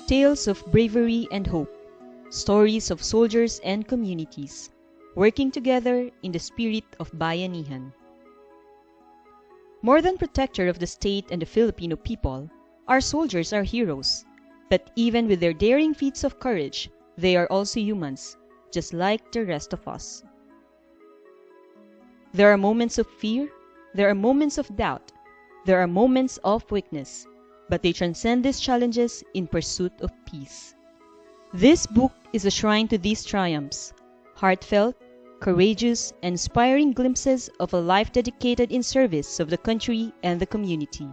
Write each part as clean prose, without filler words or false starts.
Tales of bravery and hope, stories of soldiers and communities, working together in the spirit of bayanihan. More than protector of the state and the Filipino people, our soldiers are heroes. But even with their daring feats of courage, they are also humans, just like the rest of us. There are moments of fear, there are moments of doubt, there are moments of weakness, but they transcend these challenges in pursuit of peace. This book is a shrine to these triumphs, heartfelt, courageous, and inspiring glimpses of a life dedicated in service of the country and the community.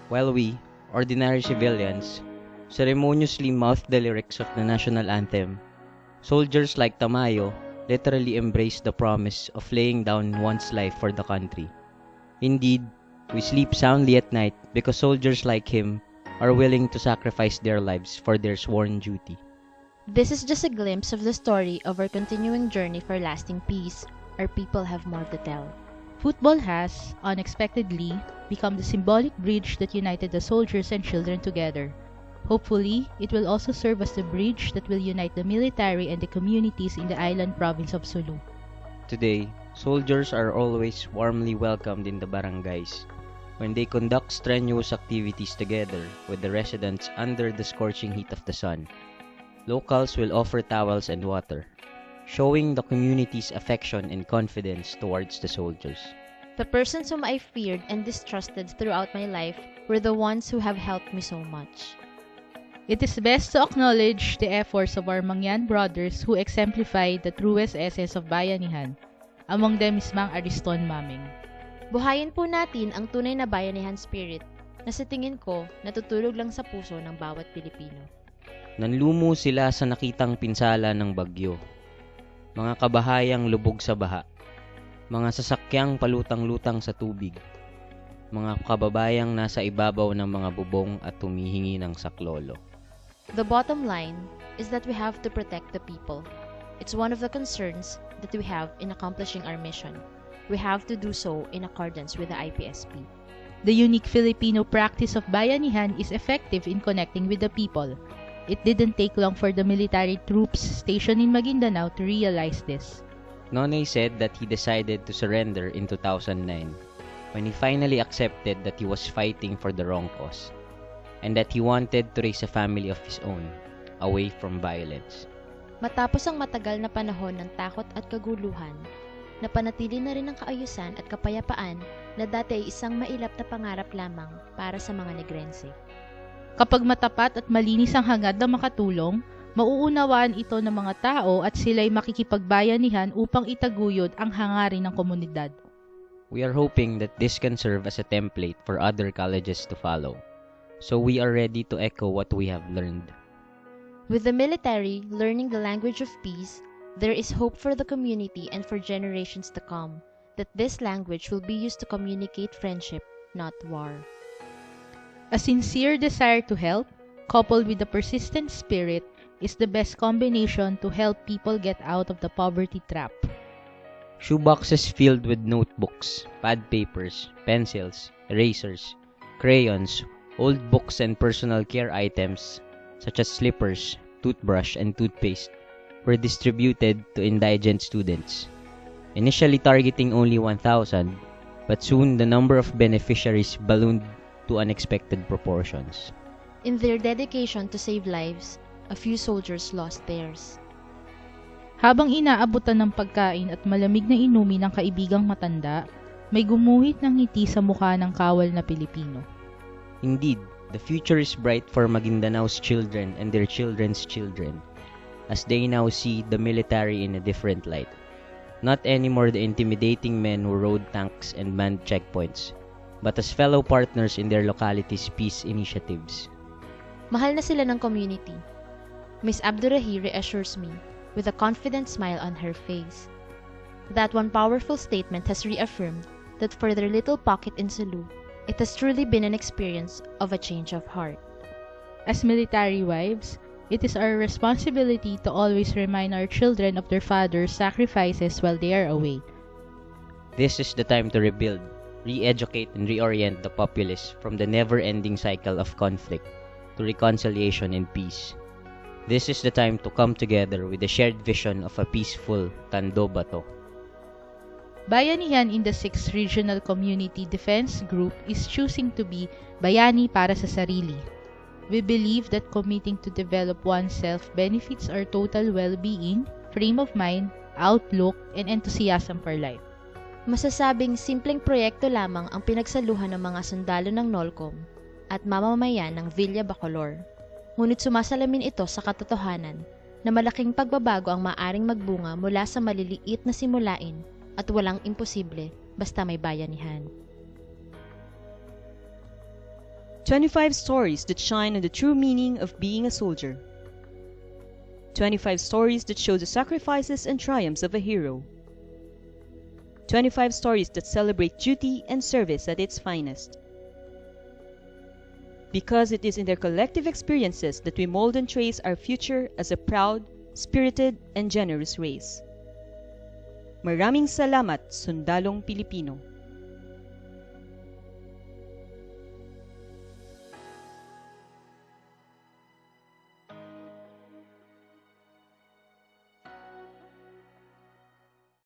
While we, ordinary civilians, ceremoniously mouth the lyrics of the national anthem, soldiers like Tamayo literally embrace the promise of laying down one's life for the country. Indeed, we sleep soundly at night because soldiers like him are willing to sacrifice their lives for their sworn duty. This is just a glimpse of the story of our continuing journey for lasting peace. Our people have more to tell. Football has, unexpectedly, become the symbolic bridge that united the soldiers and children together. Hopefully, it will also serve as the bridge that will unite the military and the communities in the island province of Sulu. Today, soldiers are always warmly welcomed in the barangays when they conduct strenuous activities together with the residents under the scorching heat of the sun. Locals will offer towels and water, showing the community's affection and confidence towards the soldiers. The persons whom I feared and distrusted throughout my life were the ones who have helped me so much. It is best to acknowledge the efforts of our Mangyan brothers who exemplify the truest essence of bayanihan. Among them is Mang Ariston Maming. Buhayin po natin ang tunay na bayanihan spirit na sa tingin ko natutulog lang sa puso ng bawat Pilipino. Nanlumo sila sa nakitang pinsala ng bagyo. Mga kabahayang lubog sa baha. Mga sasakyang palutang-lutang sa tubig. Mga kababayang nasa ibabaw ng mga bubong at humihingi ng saklolo. The bottom line is that we have to protect the people. It's one of the concerns that we have in accomplishing our mission. We have to do so in accordance with the IPSP. The unique Filipino practice of bayanihan is effective in connecting with the people. It didn't take long for the military troops stationed in Maguindanao to realize this. Nonoy said that he decided to surrender in 2009 when he finally accepted that he was fighting for the wrong cause and that he wanted to raise a family of his own, away from violence. Matapos ang matagal na panahon ng takot at kaguluhan, napanatili na rin ang kaayusan at kapayapaan na dati ay isang mailap na pangarap lamang para sa mga Negrense. Kapag matapat at malinis ang hangad na makatulong, mauunawaan ito ng mga tao at sila'y makikipagbayanihan upang itaguyod ang hangarin ng komunidad. We are hoping that this can serve as a template for other colleges to follow, so we are ready to echo what we have learned. With the military learning the language of peace, there is hope for the community and for generations to come, that this language will be used to communicate friendship, not war. A sincere desire to help, coupled with a persistent spirit, is the best combination to help people get out of the poverty trap. Shoeboxes filled with notebooks, pad papers, pencils, erasers, crayons, old books and personal care items such as slippers, toothbrush, and toothpaste were distributed to indigent students. Initially targeting only 1,000, but soon the number of beneficiaries ballooned to unexpected proportions. In their dedication to save lives, a few soldiers lost theirs. Habang inaabutan ng pagkain at malamig na inumin ng kaibigang matanda, may gumuhit ng ngiti sa mukha ng kawal na Pilipino. Indeed, the future is bright for Maguindanao's children and their children's children, as they now see the military in a different light. Not anymore the intimidating men who rode tanks and manned checkpoints, but as fellow partners in their locality's peace initiatives. Mahal na sila ng community. Miss Abdurahi reassures me, with a confident smile on her face. That one powerful statement has reaffirmed that for their little pocket in Sulu, it has truly been an experience of a change of heart. As military wives, it is our responsibility to always remind our children of their fathers' sacrifices while they are away. This is the time to rebuild, re-educate and reorient the populace from the never-ending cycle of conflict to reconciliation and peace. This is the time to come together with the shared vision of a peaceful Tando Bato. Bayanihan in the 6th Regional Community Defense Group is choosing to be bayani para sa sarili. We believe that committing to develop oneself benefits our total well-being, frame of mind, outlook, and enthusiasm for life. Masasabing simpleng proyekto lamang ang pinagsaluhan ng mga sundalo ng NOLCOM at mamamayan ng Villa Bacolor. Ngunit sumasalamin ito sa katotohanan na malaking pagbabago ang maaring magbunga mula sa maliliit na simulain at walang imposible basta may bayanihan. 25 stories that shine on the true meaning of being a soldier. 25 stories that show the sacrifices and triumphs of a hero. 25 stories that celebrate duty and service at its finest. Because it is in their collective experiences that we mold and trace our future as a proud, spirited, and generous race. Maraming salamat, Sundalong Pilipino.